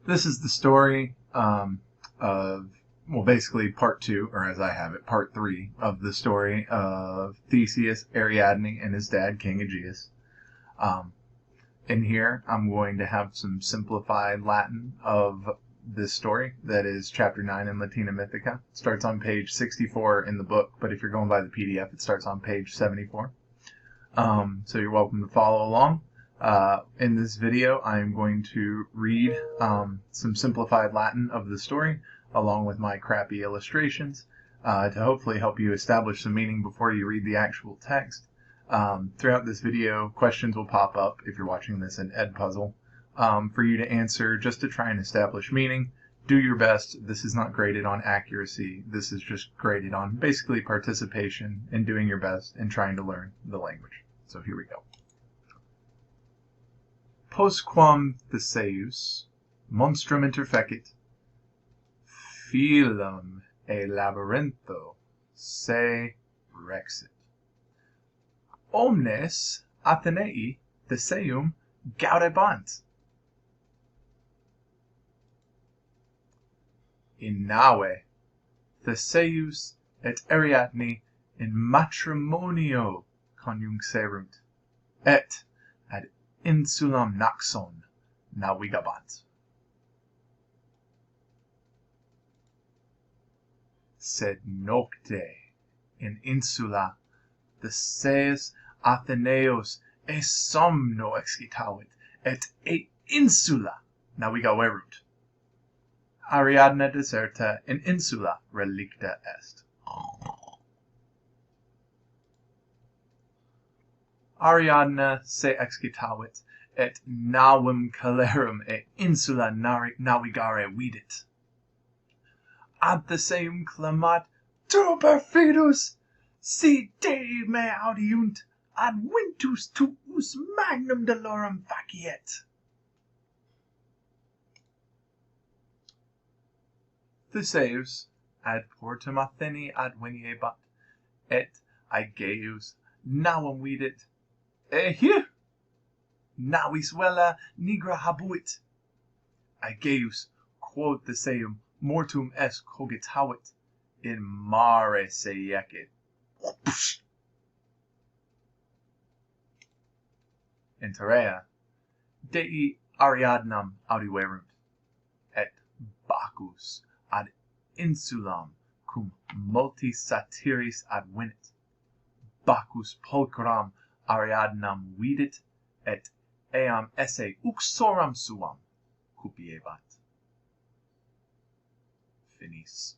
This is the story of, well, basically part two, or as I have it, part three of the story of Theseus, Ariadne, and his dad, King Aegeus. Um, in here, I'm going to have some simplified Latin of this story that is chapter 9 in Latina Mythica. It starts on page 64 in the book, but if you're going by the PDF, it starts on page 74. So you're welcome to follow along. In this video, I'm going to read some simplified Latin of the story, along with my crappy illustrations, to hopefully help you establish some meaning before you read the actual text. Throughout this video, questions will pop up if you're watching this in Edpuzzle for you to answer just to try and establish meaning. Do your best. This is not graded on accuracy. This is just graded on basically participation and doing your best and trying to learn the language. So here we go. Postquam Theseus monstrum interfecit, phylum e labyrintho se rexit. Omnes Athenei Theseum gaudebant. In nave Theseus et Ariadne in matrimonio conjunxerunt, et ad insulam Naxon navigabant. Sed nocte in insula Theseus Atheneos e somno excitavit, et insula navigaverunt. Ariadne deserta in insula relicta est. Ariadne se excitavit, et navem celerum e insula navigare vidit. Ad Theseum clamat, tu perfidus, si Dei me audiunt, ad ventus tuus magnum dolorem faciet. Theseus ad portum Athene adveniebat, et Aegeus navum vidit, here navis vela nigra habuit. Aegeus quod Theseum mortum est cogitavit, in mare se iecit. In terrea Dei Ariadnam audiverunt, et Bacchus ad insulam cum multis satyris advenit. Bacchus pulchram Ariadnam vidit, et eam esse uxoram suam cupiebat. Finis.